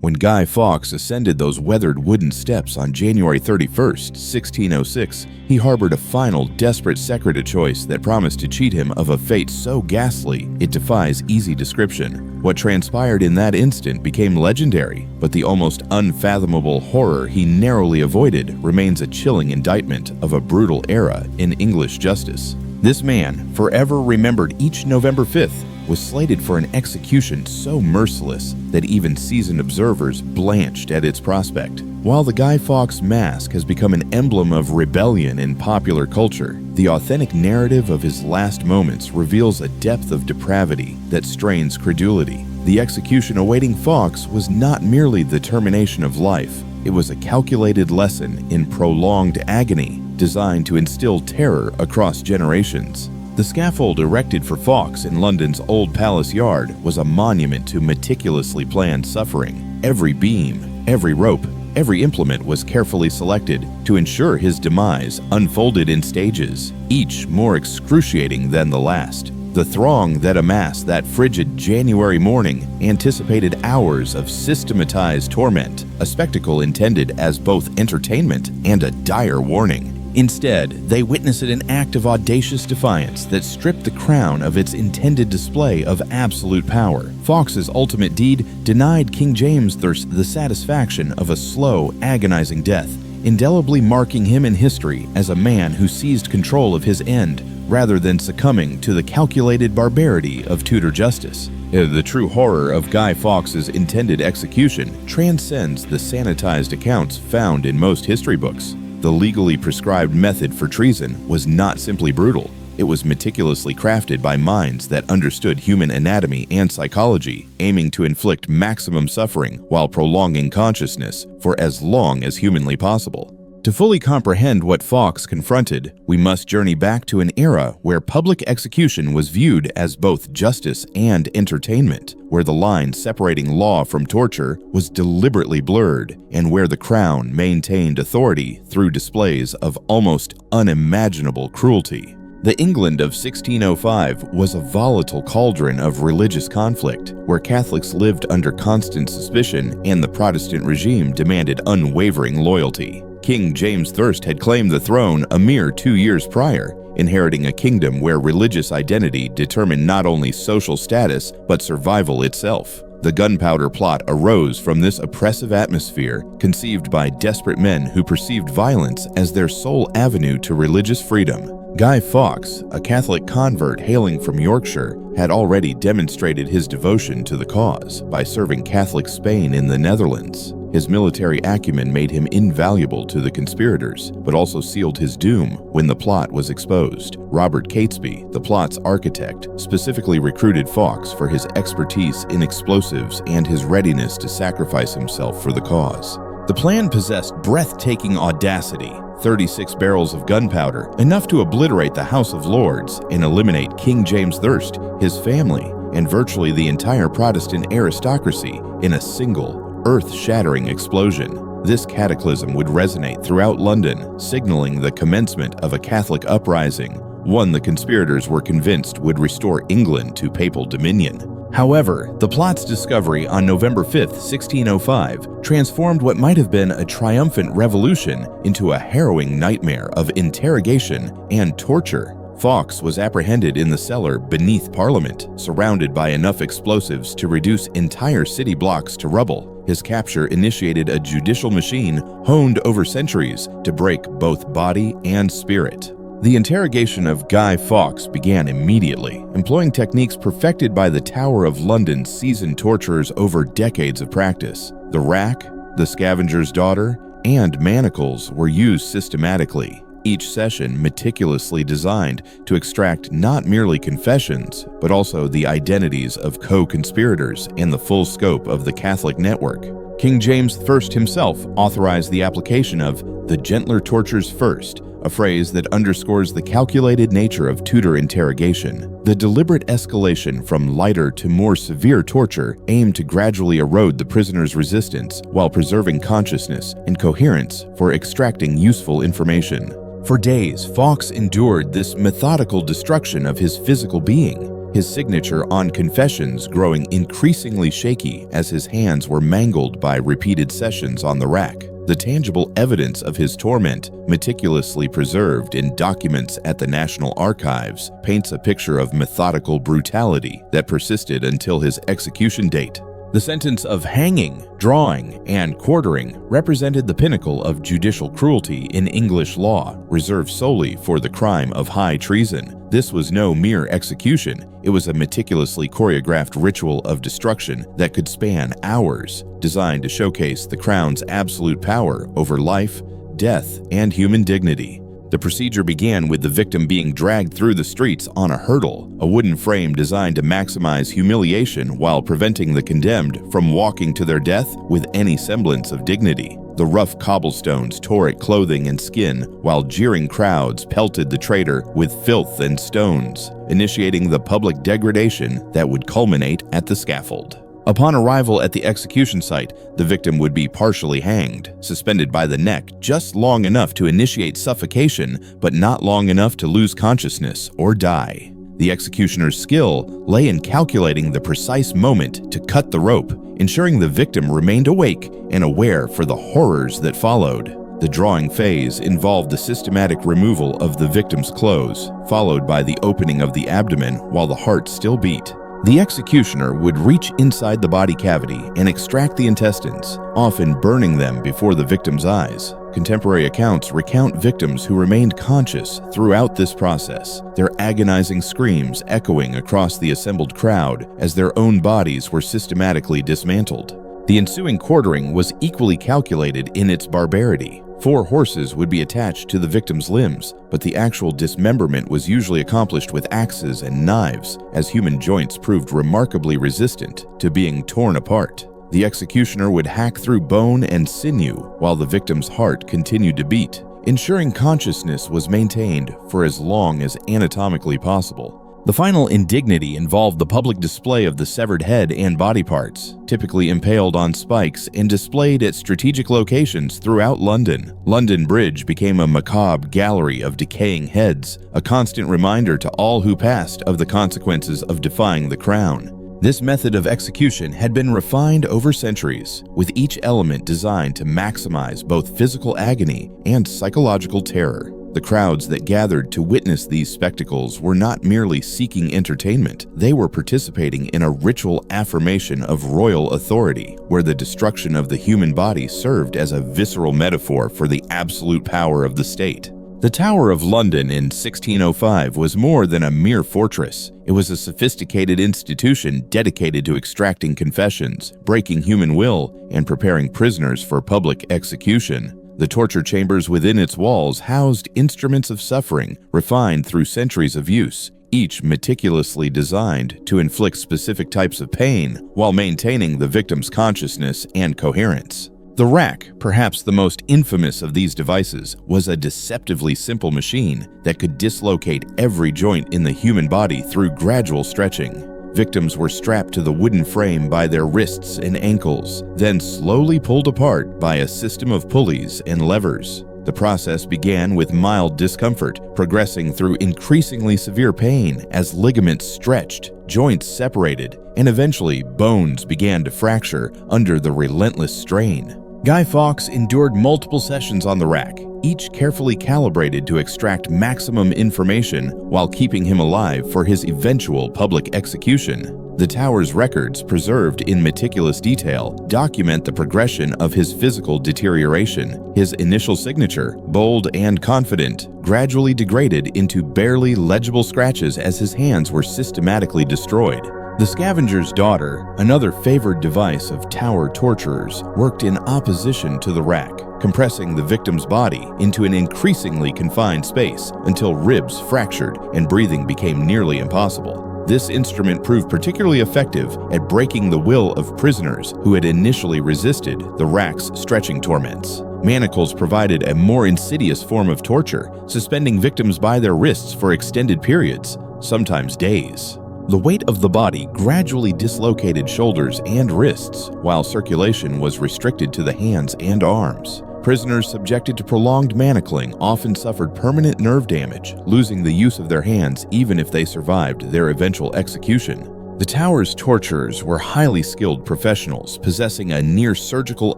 When Guy Fawkes ascended those weathered wooden steps on January 31st, 1606, he harbored a final, desperate secret choice that promised to cheat him of a fate so ghastly it defies easy description. What transpired in that instant became legendary, but the almost unfathomable horror he narrowly avoided remains a chilling indictment of a brutal era in English justice. This man, forever remembered each November 5th, was slated for an execution so merciless that even seasoned observers blanched at its prospect. While the Guy Fawkes mask has become an emblem of rebellion in popular culture, the authentic narrative of his last moments reveals a depth of depravity that strains credulity. The execution awaiting Fawkes was not merely the termination of life, it was a calculated lesson in prolonged agony designed to instill terror across generations. The scaffold erected for Fawkes in London's Old Palace Yard was a monument to meticulously planned suffering. Every beam, every rope, every implement was carefully selected to ensure his demise unfolded in stages, each more excruciating than the last. The throng that amassed that frigid January morning anticipated hours of systematized torment, a spectacle intended as both entertainment and a dire warning. Instead, they witnessed an act of audacious defiance that stripped the crown of its intended display of absolute power. Fawkes's ultimate deed denied King James the satisfaction of a slow, agonizing death, indelibly marking him in history as a man who seized control of his end rather than succumbing to the calculated barbarity of Tudor justice. The true horror of Guy Fawkes's intended execution transcends the sanitized accounts found in most history books. The legally prescribed method for treason was not simply brutal. It was meticulously crafted by minds that understood human anatomy and psychology, aiming to inflict maximum suffering while prolonging consciousness for as long as humanly possible. To fully comprehend what Fawkes confronted, we must journey back to an era where public execution was viewed as both justice and entertainment, where the line separating law from torture was deliberately blurred, and where the crown maintained authority through displays of almost unimaginable cruelty. The England of 1605 was a volatile cauldron of religious conflict, where Catholics lived under constant suspicion and the Protestant regime demanded unwavering loyalty. King James I had claimed the throne a mere 2 years prior, inheriting a kingdom where religious identity determined not only social status but survival itself. The gunpowder plot arose from this oppressive atmosphere, conceived by desperate men who perceived violence as their sole avenue to religious freedom. Guy Fawkes, a Catholic convert hailing from Yorkshire, had already demonstrated his devotion to the cause by serving Catholic Spain in the Netherlands. His military acumen made him invaluable to the conspirators, but also sealed his doom when the plot was exposed. Robert Catesby, the plot's architect, specifically recruited Fawkes for his expertise in explosives and his readiness to sacrifice himself for the cause. The plan possessed breathtaking audacity: 36 barrels of gunpowder, enough to obliterate the House of Lords and eliminate King James I, his family, and virtually the entire Protestant aristocracy in a single, earth-shattering explosion. This cataclysm would resonate throughout London, signaling the commencement of a Catholic uprising, one the conspirators were convinced would restore England to papal dominion. However, the plot's discovery on November 5, 1605, transformed what might have been a triumphant revolution into a harrowing nightmare of interrogation and torture. Fawkes was apprehended in the cellar beneath Parliament, surrounded by enough explosives to reduce entire city blocks to rubble. His capture initiated a judicial machine honed over centuries to break both body and spirit. The interrogation of Guy Fawkes began immediately, employing techniques perfected by the Tower of London's seasoned torturers over decades of practice. The rack, the scavenger's daughter, and manacles were used systematically, each session meticulously designed to extract not merely confessions, but also the identities of co-conspirators and the full scope of the Catholic network. King James I himself authorized the application of "the gentler tortures first," a phrase that underscores the calculated nature of Tudor interrogation. The deliberate escalation from lighter to more severe torture aimed to gradually erode the prisoner's resistance while preserving consciousness and coherence for extracting useful information. For days, Fawkes endured this methodical destruction of his physical being. his signature on confessions growing increasingly shaky as his hands were mangled by repeated sessions on the rack. The tangible evidence of his torment, meticulously preserved in documents at the National Archives, paints a picture of methodical brutality that persisted until his execution date. The sentence of hanging, drawing, and quartering represented the pinnacle of judicial cruelty in English law, reserved solely for the crime of high treason. This was no mere execution, it was a meticulously choreographed ritual of destruction that could span hours, designed to showcase the Crown's absolute power over life, death, and human dignity. The procedure began with the victim being dragged through the streets on a hurdle, a wooden frame designed to maximize humiliation while preventing the condemned from walking to their death with any semblance of dignity. The rough cobblestones tore at clothing and skin, while jeering crowds pelted the traitor with filth and stones, initiating the public degradation that would culminate at the scaffold. Upon arrival at the execution site, the victim would be partially hanged, suspended by the neck just long enough to initiate suffocation, but not long enough to lose consciousness or die. The executioner's skill lay in calculating the precise moment to cut the rope, ensuring the victim remained awake and aware for the horrors that followed. The drawing phase involved the systematic removal of the victim's clothes, followed by the opening of the abdomen while the heart still beat. The executioner would reach inside the body cavity and extract the intestines, often burning them before the victim's eyes. Contemporary accounts recount victims who remained conscious throughout this process, their agonizing screams echoing across the assembled crowd as their own bodies were systematically dismantled. The ensuing quartering was equally calculated in its barbarity. 4 horses would be attached to the victim's limbs, but the actual dismemberment was usually accomplished with axes and knives, as human joints proved remarkably resistant to being torn apart. The executioner would hack through bone and sinew while the victim's heart continued to beat, ensuring consciousness was maintained for as long as anatomically possible. The final indignity involved the public display of the severed head and body parts, typically impaled on spikes and displayed at strategic locations throughout London. London Bridge became a macabre gallery of decaying heads, a constant reminder to all who passed of the consequences of defying the crown. This method of execution had been refined over centuries, with each element designed to maximize both physical agony and psychological terror. The crowds that gathered to witness these spectacles were not merely seeking entertainment, they were participating in a ritual affirmation of royal authority, where the destruction of the human body served as a visceral metaphor for the absolute power of the state. The Tower of London in 1605 was more than a mere fortress. It was a sophisticated institution dedicated to extracting confessions, breaking human will, and preparing prisoners for public execution. The torture chambers within its walls housed instruments of suffering, refined through centuries of use, each meticulously designed to inflict specific types of pain while maintaining the victim's consciousness and coherence. The rack, perhaps the most infamous of these devices, was a deceptively simple machine that could dislocate every joint in the human body through gradual stretching. Victims were strapped to the wooden frame by their wrists and ankles, then slowly pulled apart by a system of pulleys and levers. The process began with mild discomfort, progressing through increasingly severe pain as ligaments stretched, joints separated, and eventually bones began to fracture under the relentless strain. Guy Fawkes endured multiple sessions on the rack, each carefully calibrated to extract maximum information while keeping him alive for his eventual public execution. The tower's records, preserved in meticulous detail, document the progression of his physical deterioration. His initial signature, bold and confident, gradually degraded into barely legible scratches as his hands were systematically destroyed. The scavenger's daughter, another favored device of tower torturers, worked in opposition to the rack, compressing the victim's body into an increasingly confined space until ribs fractured and breathing became nearly impossible. This instrument proved particularly effective at breaking the will of prisoners who had initially resisted the rack's stretching torments. Manacles provided a more insidious form of torture, suspending victims by their wrists for extended periods, sometimes days. The weight of the body gradually dislocated shoulders and wrists, while circulation was restricted to the hands and arms. Prisoners subjected to prolonged manacling often suffered permanent nerve damage, losing the use of their hands even if they survived their eventual execution. The tower's torturers were highly skilled professionals possessing a near-surgical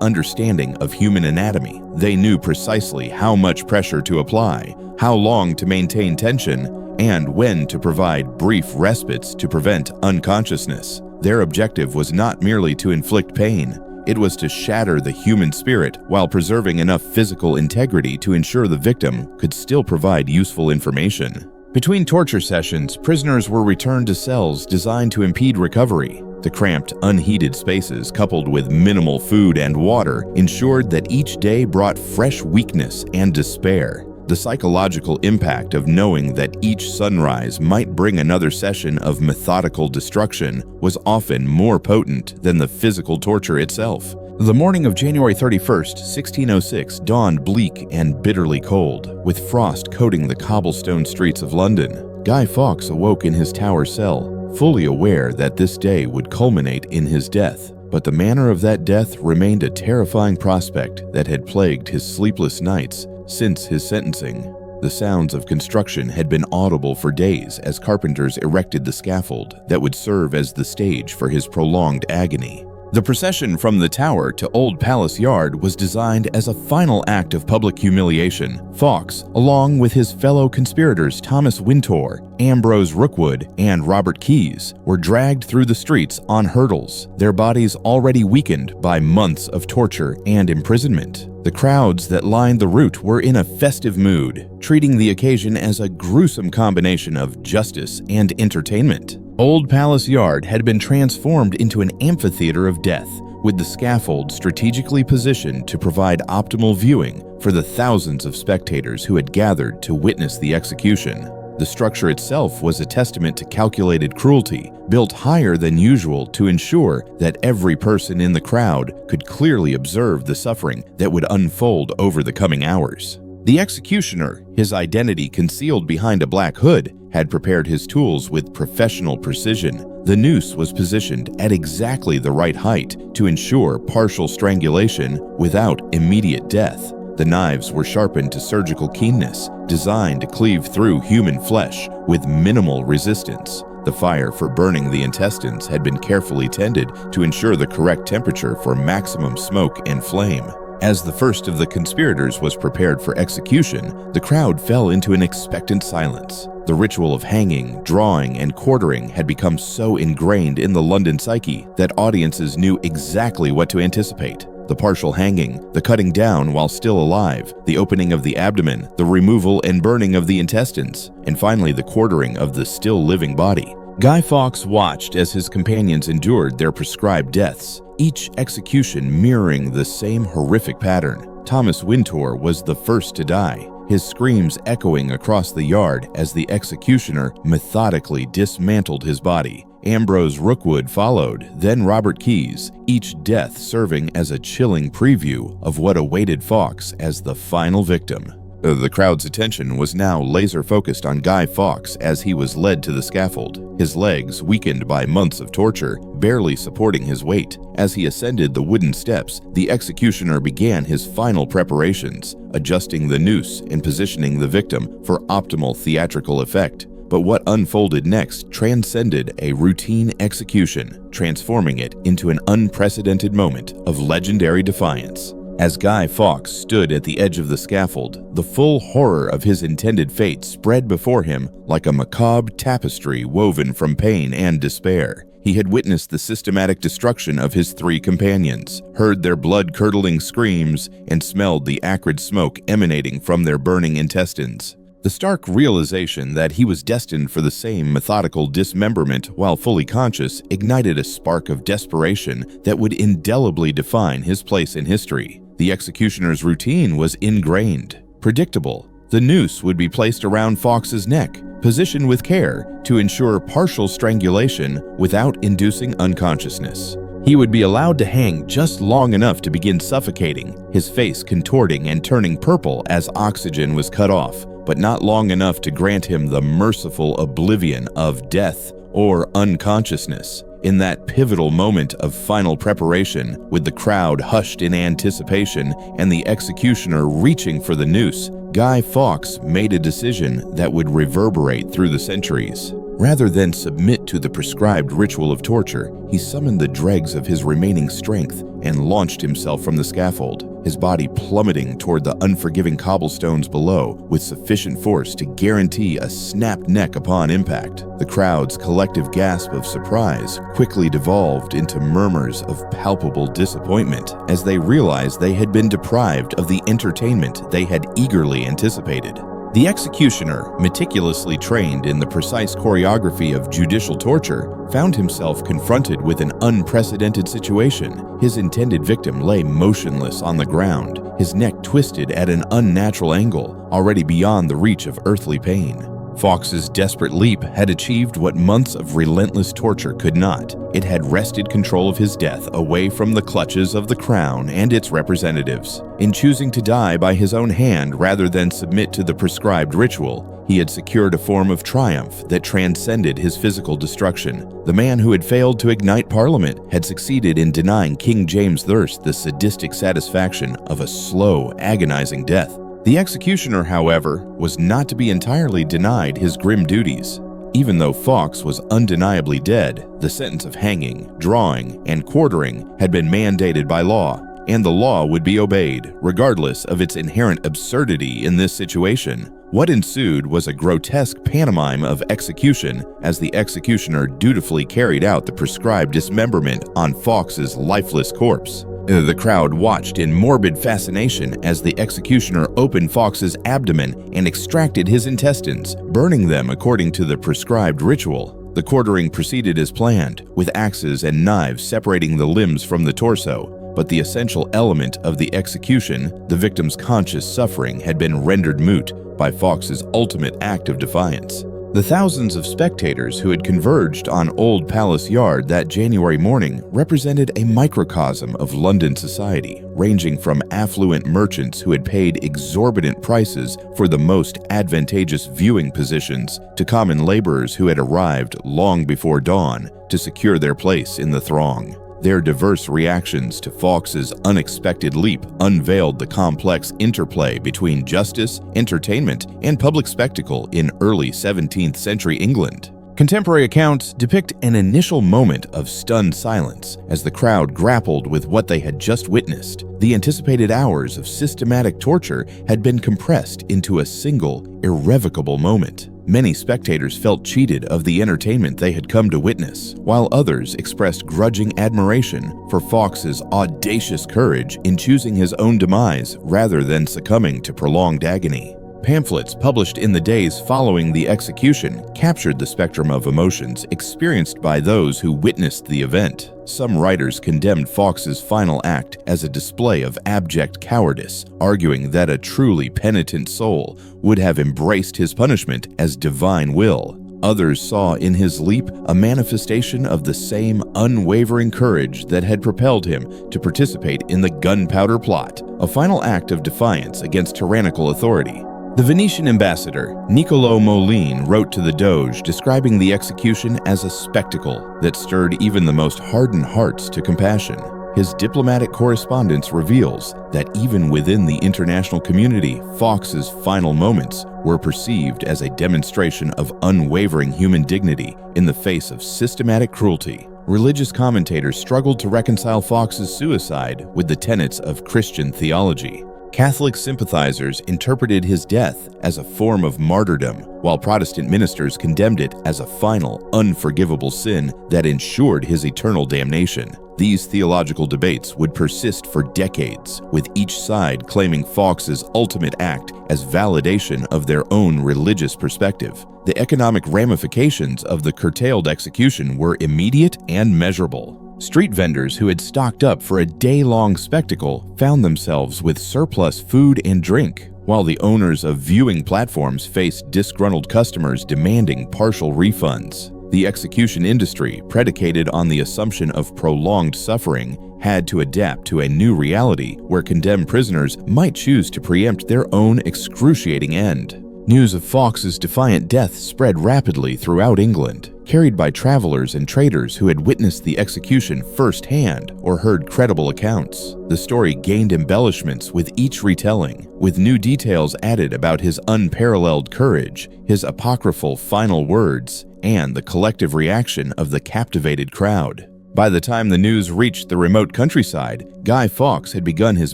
understanding of human anatomy. They knew precisely how much pressure to apply, how long to maintain tension, and when to provide brief respites to prevent unconsciousness. Their objective was not merely to inflict pain. It was to shatter the human spirit while preserving enough physical integrity to ensure the victim could still provide useful information. Between torture sessions, prisoners were returned to cells designed to impede recovery. The cramped, unheated spaces, coupled with minimal food and water, ensured that each day brought fresh weakness and despair. The psychological impact of knowing that each sunrise might bring another session of methodical destruction was often more potent than the physical torture itself. The morning of January 31st, 1606 dawned bleak and bitterly cold, with frost coating the cobblestone streets of London. Guy Fawkes awoke in his tower cell, fully aware that this day would culminate in his death. But the manner of that death remained a terrifying prospect that had plagued his sleepless nights since his sentencing. The sounds of construction had been audible for days as carpenters erected the scaffold that would serve as the stage for his prolonged agony. The procession from the tower to Old Palace Yard was designed as a final act of public humiliation. Fawkes, along with his fellow conspirators Thomas Wintour, Ambrose Rookwood, and Robert Keyes, were dragged through the streets on hurdles, their bodies already weakened by months of torture and imprisonment. The crowds that lined the route were in a festive mood, treating the occasion as a gruesome combination of justice and entertainment. Old Palace Yard had been transformed into an amphitheater of death, with the scaffold strategically positioned to provide optimal viewing for the thousands of spectators who had gathered to witness the execution. The structure itself was a testament to calculated cruelty, built higher than usual to ensure that every person in the crowd could clearly observe the suffering that would unfold over the coming hours. The executioner, his identity concealed behind a black hood, had prepared his tools with professional precision. The noose was positioned at exactly the right height to ensure partial strangulation without immediate death. The knives were sharpened to surgical keenness, designed to cleave through human flesh with minimal resistance. The fire for burning the intestines had been carefully tended to ensure the correct temperature for maximum smoke and flame. As the first of the conspirators was prepared for execution, the crowd fell into an expectant silence. The ritual of hanging, drawing, and quartering had become so ingrained in the London psyche that audiences knew exactly what to anticipate. The partial hanging, the cutting down while still alive, the opening of the abdomen, the removal and burning of the intestines, and finally the quartering of the still living body. Guy Fawkes watched as his companions endured their prescribed deaths, each execution mirroring the same horrific pattern. Thomas Wintour was the first to die, his screams echoing across the yard as the executioner methodically dismantled his body. Ambrose Rookwood followed, then Robert Keyes, each death serving as a chilling preview of what awaited Fawkes as the final victim. The crowd's attention was now laser-focused on Guy Fawkes as he was led to the scaffold, his legs, weakened by months of torture, barely supporting his weight. As he ascended the wooden steps, the executioner began his final preparations, adjusting the noose and positioning the victim for optimal theatrical effect. But what unfolded next transcended a routine execution, transforming it into an unprecedented moment of legendary defiance. As Guy Fawkes stood at the edge of the scaffold, the full horror of his intended fate spread before him like a macabre tapestry woven from pain and despair. He had witnessed the systematic destruction of his three companions, heard their blood-curdling screams, and smelled the acrid smoke emanating from their burning intestines. The stark realization that he was destined for the same methodical dismemberment while fully conscious ignited a spark of desperation that would indelibly define his place in history. The executioner's routine was ingrained, predictable. The noose would be placed around Fawkes's neck, positioned with care to ensure partial strangulation without inducing unconsciousness. He would be allowed to hang just long enough to begin suffocating, his face contorting and turning purple as oxygen was cut off, but not long enough to grant him the merciful oblivion of death or unconsciousness. In that pivotal moment of final preparation, with the crowd hushed in anticipation and the executioner reaching for the noose, Guy Fawkes made a decision that would reverberate through the centuries. Rather than submit to the prescribed ritual of torture, he summoned the dregs of his remaining strength and launched himself from the scaffold, his body plummeting toward the unforgiving cobblestones below with sufficient force to guarantee a snapped neck upon impact. The crowd's collective gasp of surprise quickly devolved into murmurs of palpable disappointment as they realized they had been deprived of the entertainment they had eagerly anticipated. The executioner, meticulously trained in the precise choreography of judicial torture, found himself confronted with an unprecedented situation. His intended victim lay motionless on the ground, his neck twisted at an unnatural angle, already beyond the reach of earthly pain. Fawkes' desperate leap had achieved what months of relentless torture could not. It had wrested control of his death away from the clutches of the crown and its representatives. In choosing to die by his own hand rather than submit to the prescribed ritual, he had secured a form of triumph that transcended his physical destruction. The man who had failed to ignite Parliament had succeeded in denying King James I the sadistic satisfaction of a slow, agonizing death. The executioner, however, was not to be entirely denied his grim duties. Even though Fawkes was undeniably dead, the sentence of hanging, drawing, and quartering had been mandated by law, and the law would be obeyed, regardless of its inherent absurdity in this situation. What ensued was a grotesque pantomime of execution as the executioner dutifully carried out the prescribed dismemberment on Fawkes' lifeless corpse. The crowd watched in morbid fascination as the executioner opened Fawkes' abdomen and extracted his intestines, burning them according to the prescribed ritual. The quartering proceeded as planned, with axes and knives separating the limbs from the torso. But the essential element of the execution, the victim's conscious suffering, had been rendered moot by Fawkes' ultimate act of defiance. The thousands of spectators who had converged on Old Palace Yard that January morning represented a microcosm of London society, ranging from affluent merchants who had paid exorbitant prices for the most advantageous viewing positions to common laborers who had arrived long before dawn to secure their place in the throng. Their diverse reactions to Fawkes' unexpected leap unveiled the complex interplay between justice, entertainment, and public spectacle in early 17th century England. Contemporary accounts depict an initial moment of stunned silence as the crowd grappled with what they had just witnessed. The anticipated hours of systematic torture had been compressed into a single, irrevocable moment. Many spectators felt cheated of the entertainment they had come to witness, while others expressed grudging admiration for Fawkes' audacious courage in choosing his own demise rather than succumbing to prolonged agony. Pamphlets published in the days following the execution captured the spectrum of emotions experienced by those who witnessed the event. Some writers condemned Fawkes' final act as a display of abject cowardice, arguing that a truly penitent soul would have embraced his punishment as divine will. Others saw in his leap a manifestation of the same unwavering courage that had propelled him to participate in the gunpowder plot, a final act of defiance against tyrannical authority. The Venetian ambassador, Niccolò Molin, wrote to the Doge describing the execution as a spectacle that stirred even the most hardened hearts to compassion. His diplomatic correspondence reveals that even within the international community, Fawkes' final moments were perceived as a demonstration of unwavering human dignity in the face of systematic cruelty. Religious commentators struggled to reconcile Fawkes' suicide with the tenets of Christian theology. Catholic sympathizers interpreted his death as a form of martyrdom, while Protestant ministers condemned it as a final, unforgivable sin that ensured his eternal damnation. These theological debates would persist for decades, with each side claiming Fawkes' ultimate act as validation of their own religious perspective. The economic ramifications of the curtailed execution were immediate and measurable. Street vendors who had stocked up for a day-long spectacle found themselves with surplus food and drink, while the owners of viewing platforms faced disgruntled customers demanding partial refunds. The execution industry, predicated on the assumption of prolonged suffering, had to adapt to a new reality where condemned prisoners might choose to preempt their own excruciating end. News of Fawkes' defiant death spread rapidly throughout England. carried by travelers and traders who had witnessed the execution firsthand or heard credible accounts. The story gained embellishments with each retelling, with new details added about his unparalleled courage, his apocryphal final words, and the collective reaction of the captivated crowd. By the time the news reached the remote countryside, Guy Fawkes had begun his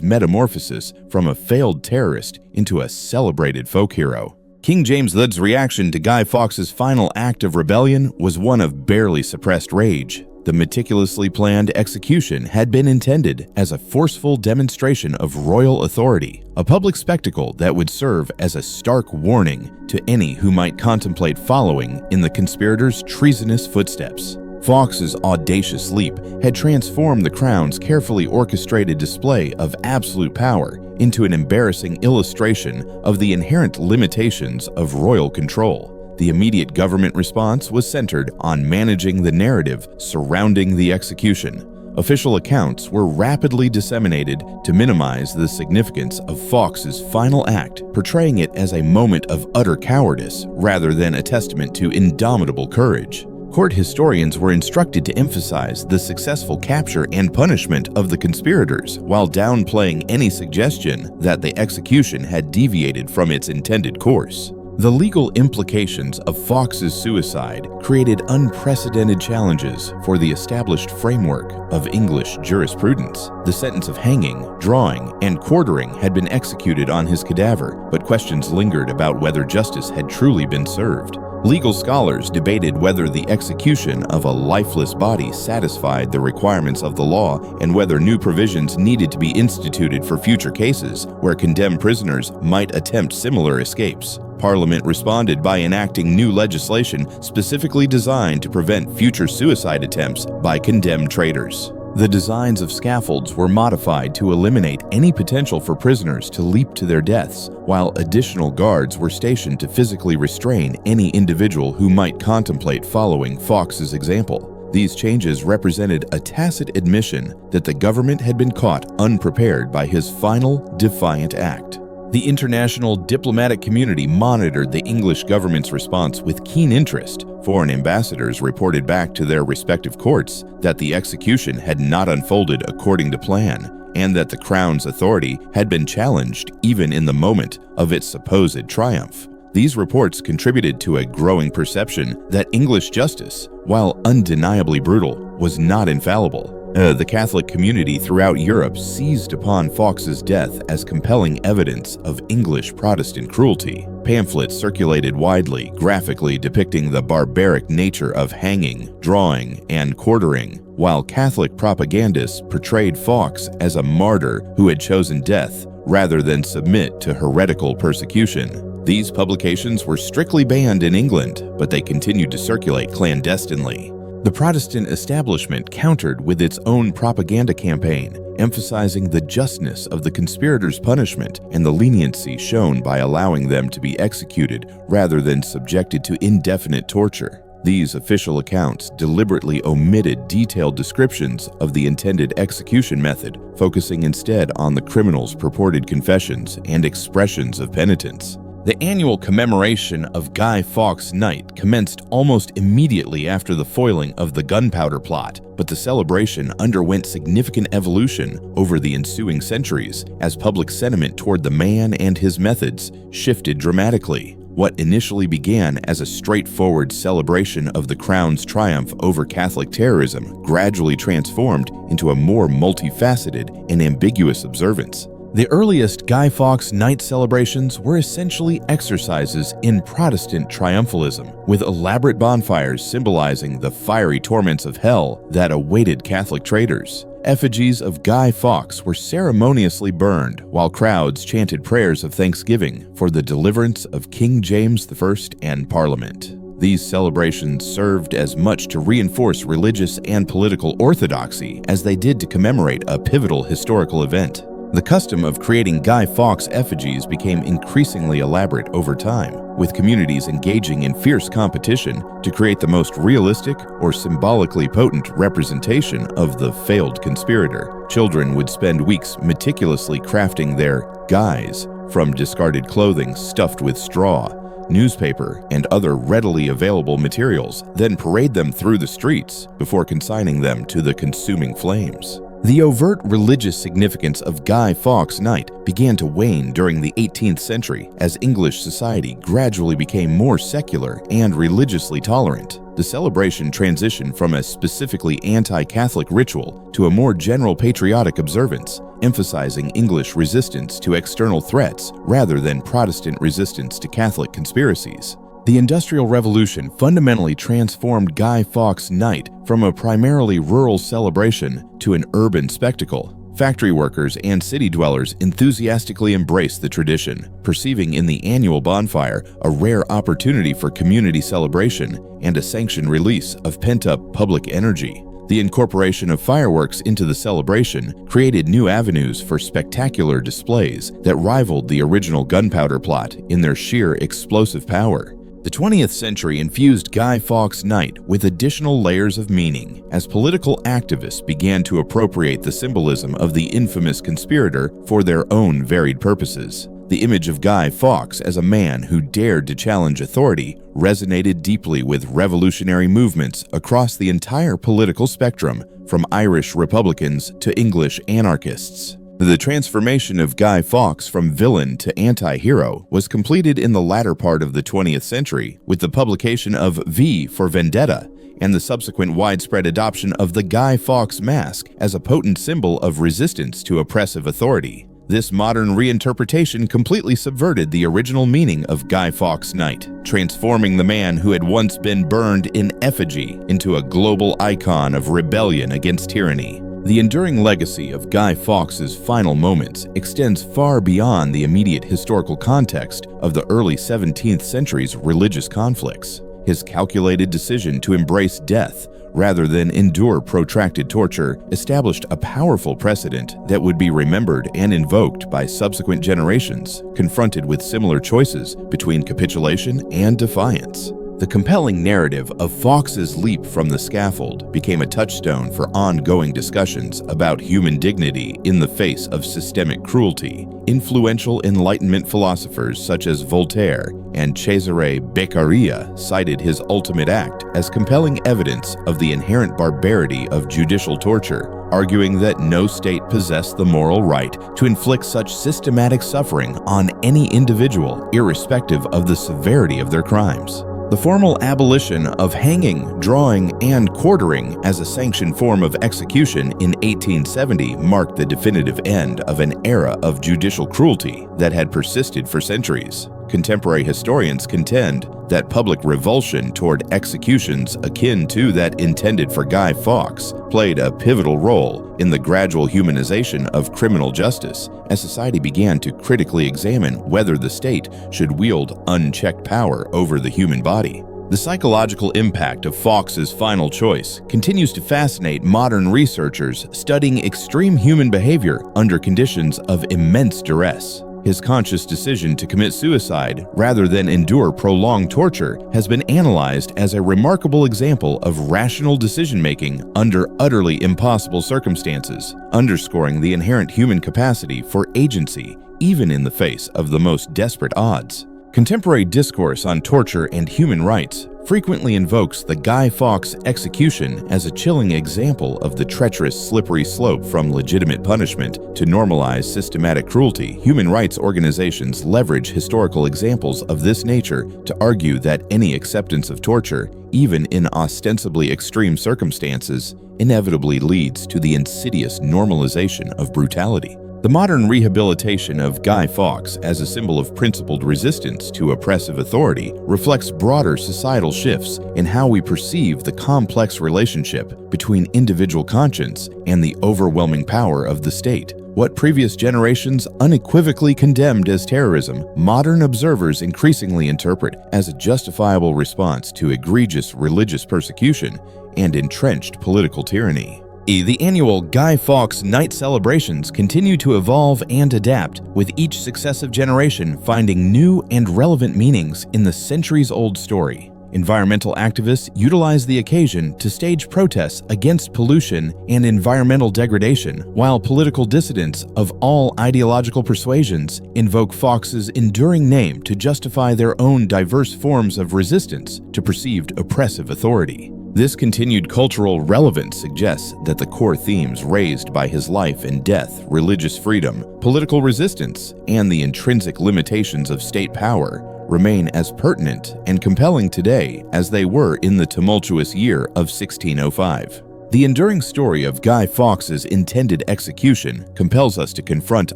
metamorphosis from a failed terrorist into a celebrated folk hero. King James III's reaction to Guy Fawkes' final act of rebellion was one of barely suppressed rage. The meticulously planned execution had been intended as a forceful demonstration of royal authority, a public spectacle that would serve as a stark warning to any who might contemplate following in the conspirators' treasonous footsteps. Fawkes' audacious leap had transformed the crown's carefully orchestrated display of absolute power into an embarrassing illustration of the inherent limitations of royal control. The immediate government response was centered on managing the narrative surrounding the execution. Official accounts were rapidly disseminated to minimize the significance of Fawkes' final act, portraying it as a moment of utter cowardice rather than a testament to indomitable courage. Court historians were instructed to emphasize the successful capture and punishment of the conspirators, while downplaying any suggestion that the execution had deviated from its intended course. The legal implications of Fawkes' suicide created unprecedented challenges for the established framework of English jurisprudence. The sentence of hanging, drawing, and quartering had been executed on his cadaver, but questions lingered about whether justice had truly been served. Legal scholars debated whether the execution of a lifeless body satisfied the requirements of the law and whether new provisions needed to be instituted for future cases where condemned prisoners might attempt similar escapes. Parliament responded by enacting new legislation specifically designed to prevent future suicide attempts by condemned traitors. The designs of scaffolds were modified to eliminate any potential for prisoners to leap to their deaths, while additional guards were stationed to physically restrain any individual who might contemplate following Fawkes' example. These changes represented a tacit admission that the government had been caught unprepared by his final defiant act. The international diplomatic community monitored the English government's response with keen interest. Foreign ambassadors reported back to their respective courts that the execution had not unfolded according to plan, and that the crown's authority had been challenged even in the moment of its supposed triumph. These reports contributed to a growing perception that English justice, while undeniably brutal, was not infallible. The Catholic community throughout Europe seized upon Fawkes' death as compelling evidence of English Protestant cruelty. Pamphlets circulated widely, graphically depicting the barbaric nature of hanging, drawing, and quartering, while Catholic propagandists portrayed Fawkes as a martyr who had chosen death rather than submit to heretical persecution. These publications were strictly banned in England, but they continued to circulate clandestinely. The Protestant establishment countered with its own propaganda campaign, emphasizing the justness of the conspirators' punishment and the leniency shown by allowing them to be executed rather than subjected to indefinite torture. These official accounts deliberately omitted detailed descriptions of the intended execution method, focusing instead on the criminals' purported confessions and expressions of penitence. The annual commemoration of Guy Fawkes' Night commenced almost immediately after the foiling of the gunpowder plot, but the celebration underwent significant evolution over the ensuing centuries as public sentiment toward the man and his methods shifted dramatically. What initially began as a straightforward celebration of the Crown's triumph over Catholic terrorism gradually transformed into a more multifaceted and ambiguous observance. The earliest Guy Fawkes night celebrations were essentially exercises in Protestant triumphalism, with elaborate bonfires symbolizing the fiery torments of hell that awaited Catholic traitors. Effigies of Guy Fawkes were ceremoniously burned, while crowds chanted prayers of thanksgiving for the deliverance of King James I and Parliament. These celebrations served as much to reinforce religious and political orthodoxy as they did to commemorate a pivotal historical event. The custom of creating Guy Fawkes effigies became increasingly elaborate over time, with communities engaging in fierce competition to create the most realistic or symbolically potent representation of the failed conspirator. Children would spend weeks meticulously crafting their guys, from discarded clothing stuffed with straw newspaper, and other readily available materials, then parade them through the streets before consigning them to the consuming flames. The overt religious significance of Guy Fawkes Night began to wane during the 18th century as English society gradually became more secular and religiously tolerant. The celebration transitioned from a specifically anti-Catholic ritual to a more general patriotic observance, emphasizing English resistance to external threats rather than Protestant resistance to Catholic conspiracies. The Industrial Revolution fundamentally transformed Guy Fawkes Night from a primarily rural celebration to an urban spectacle. Factory workers and city dwellers enthusiastically embraced the tradition, perceiving in the annual bonfire a rare opportunity for community celebration and a sanctioned release of pent-up public energy. The incorporation of fireworks into the celebration created new avenues for spectacular displays that rivaled the original gunpowder plot in their sheer explosive power. The 20th century infused Guy Fawkes Night with additional layers of meaning as political activists began to appropriate the symbolism of the infamous conspirator for their own varied purposes. The image of Guy Fawkes as a man who dared to challenge authority resonated deeply with revolutionary movements across the entire political spectrum, from Irish Republicans to English anarchists. The transformation of Guy Fawkes from villain to anti-hero was completed in the latter part of the 20th century with the publication of V for Vendetta and the subsequent widespread adoption of the Guy Fawkes mask as a potent symbol of resistance to oppressive authority. This modern reinterpretation completely subverted the original meaning of Guy Fawkes Night, transforming the man who had once been burned in effigy into a global icon of rebellion against tyranny. The enduring legacy of Guy Fawkes' final moments extends far beyond the immediate historical context of the early 17th century's religious conflicts. His calculated decision to embrace death rather than endure protracted torture established a powerful precedent that would be remembered and invoked by subsequent generations confronted with similar choices between capitulation and defiance. The compelling narrative of Fawkes' leap from the scaffold became a touchstone for ongoing discussions about human dignity in the face of systemic cruelty. Influential Enlightenment philosophers such as Voltaire and Cesare Beccaria cited his ultimate act as compelling evidence of the inherent barbarity of judicial torture, arguing that no state possessed the moral right to inflict such systematic suffering on any individual, irrespective of the severity of their crimes. The formal abolition of hanging, drawing, and quartering as a sanctioned form of execution in 1870 marked the definitive end of an era of judicial cruelty that had persisted for centuries. Contemporary historians contend that public revulsion toward executions akin to that intended for Guy Fawkes played a pivotal role in the gradual humanization of criminal justice as society began to critically examine whether the state should wield unchecked power over the human body. The psychological impact of Fawkes' final choice continues to fascinate modern researchers studying extreme human behavior under conditions of immense duress. His conscious decision to commit suicide rather than endure prolonged torture has been analyzed as a remarkable example of rational decision-making under utterly impossible circumstances, underscoring the inherent human capacity for agency even in the face of the most desperate odds. Contemporary discourse on torture and human rights frequently invokes the Guy Fawkes execution as a chilling example of the treacherous slippery slope from legitimate punishment to normalized systematic cruelty. Human rights organizations leverage historical examples of this nature to argue that any acceptance of torture, even in ostensibly extreme circumstances, inevitably leads to the insidious normalization of brutality. The modern rehabilitation of Guy Fawkes as a symbol of principled resistance to oppressive authority reflects broader societal shifts in how we perceive the complex relationship between individual conscience and the overwhelming power of the state. What previous generations unequivocally condemned as terrorism, modern observers increasingly interpret as a justifiable response to egregious religious persecution and entrenched political tyranny. The annual Guy Fawkes Night celebrations continue to evolve and adapt, with each successive generation finding new and relevant meanings in the centuries-old story. Environmental activists utilized the occasion to stage protests against pollution and environmental degradation, while political dissidents of all ideological persuasions invoke Fawkes' enduring name to justify their own diverse forms of resistance to perceived oppressive authority. This continued cultural relevance suggests that the core themes raised by his life and death, religious freedom, political resistance, and the intrinsic limitations of state power, remain as pertinent and compelling today as they were in the tumultuous year of 1605. The enduring story of Guy Fawkes' intended execution compels us to confront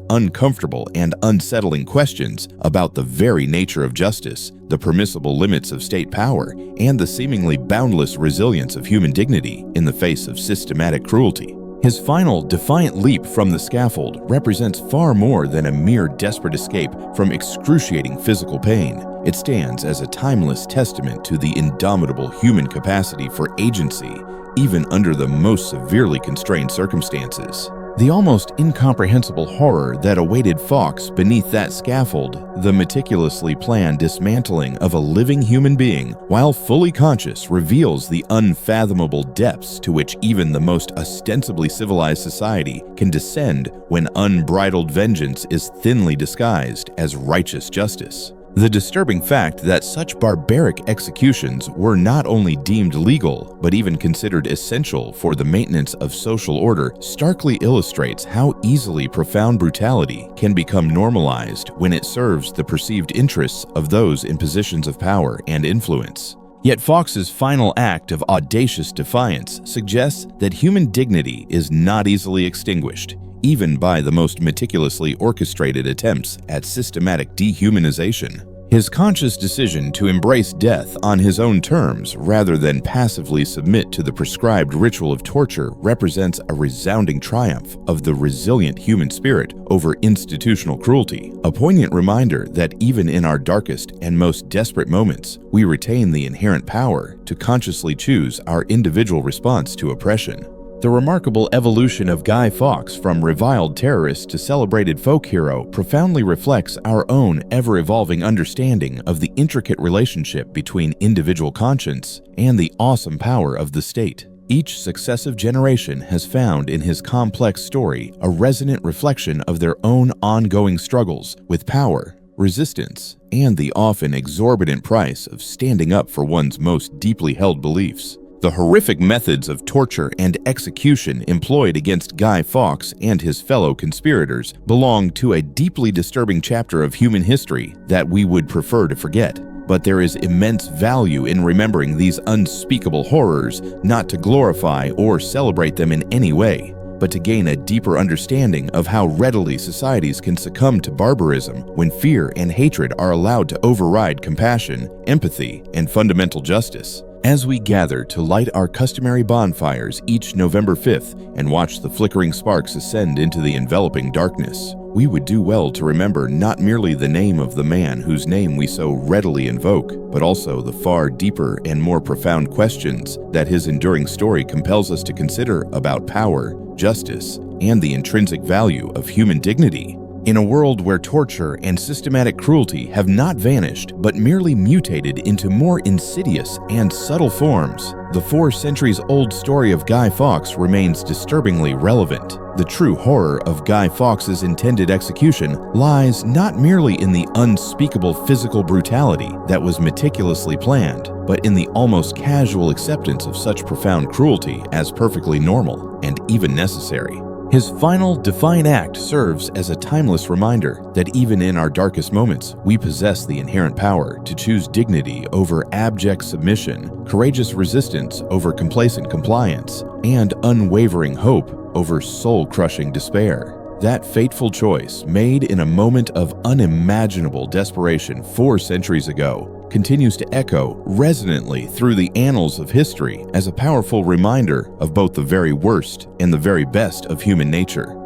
uncomfortable and unsettling questions about the very nature of justice, the permissible limits of state power, and the seemingly boundless resilience of human dignity in the face of systematic cruelty. His final, defiant leap from the scaffold represents far more than a mere desperate escape from excruciating physical pain. It stands as a timeless testament to the indomitable human capacity for agency, even under the most severely constrained circumstances. The almost incomprehensible horror that awaited Fawkes beneath that scaffold, the meticulously planned dismantling of a living human being, while fully conscious, reveals the unfathomable depths to which even the most ostensibly civilized society can descend when unbridled vengeance is thinly disguised as righteous justice. The disturbing fact that such barbaric executions were not only deemed legal, but even considered essential for the maintenance of social order starkly illustrates how easily profound brutality can become normalized when it serves the perceived interests of those in positions of power and influence. Yet Fawkes' final act of audacious defiance suggests that human dignity is not easily extinguished, even by the most meticulously orchestrated attempts at systematic dehumanization. His conscious decision to embrace death on his own terms rather than passively submit to the prescribed ritual of torture represents a resounding triumph of the resilient human spirit over institutional cruelty, a poignant reminder that even in our darkest and most desperate moments, we retain the inherent power to consciously choose our individual response to oppression. The remarkable evolution of Guy Fawkes from reviled terrorist to celebrated folk hero profoundly reflects our own ever-evolving understanding of the intricate relationship between individual conscience and the awesome power of the state. Each successive generation has found in his complex story a resonant reflection of their own ongoing struggles with power, resistance, and the often exorbitant price of standing up for one's most deeply held beliefs. The horrific methods of torture and execution employed against Guy Fawkes and his fellow conspirators belong to a deeply disturbing chapter of human history that we would prefer to forget. But there is immense value in remembering these unspeakable horrors, not to glorify or celebrate them in any way, but to gain a deeper understanding of how readily societies can succumb to barbarism when fear and hatred are allowed to override compassion, empathy, and fundamental justice. As we gather to light our customary bonfires each November 5th and watch the flickering sparks ascend into the enveloping darkness, we would do well to remember not merely the name of the man whose name we so readily invoke, but also the far deeper and more profound questions that his enduring story compels us to consider about power, justice, and the intrinsic value of human dignity. In a world where torture and systematic cruelty have not vanished but merely mutated into more insidious and subtle forms, the 4 centuries-old story of Guy Fawkes remains disturbingly relevant. The true horror of Guy Fawkes' intended execution lies not merely in the unspeakable physical brutality that was meticulously planned, but in the almost casual acceptance of such profound cruelty as perfectly normal and even necessary. His final, defiant act serves as a timeless reminder that even in our darkest moments, we possess the inherent power to choose dignity over abject submission, courageous resistance over complacent compliance, and unwavering hope over soul-crushing despair. That fateful choice, made in a moment of unimaginable desperation 4 centuries ago, continues to echo resonantly through the annals of history as a powerful reminder of both the very worst and the very best of human nature.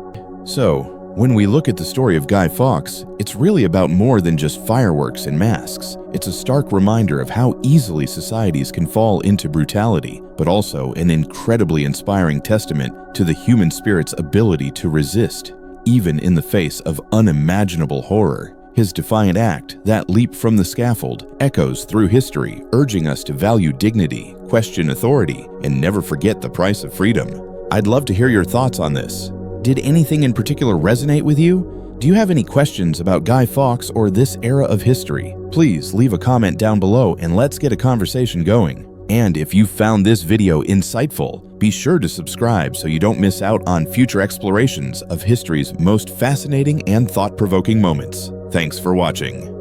So, when we look at the story of Guy Fawkes, it's really about more than just fireworks and masks. It's a stark reminder of how easily societies can fall into brutality, but also an incredibly inspiring testament to the human spirit's ability to resist, even in the face of unimaginable horror. His defiant act, that leap from the scaffold, echoes through history, urging us to value dignity, question authority, and never forget the price of freedom. I'd love to hear your thoughts on this. Did anything in particular resonate with you? Do you have any questions about Guy Fawkes or this era of history? Please leave a comment down below and let's get a conversation going. And if you found this video insightful, be sure to subscribe so you don't miss out on future explorations of history's most fascinating and thought-provoking moments. Thanks for watching.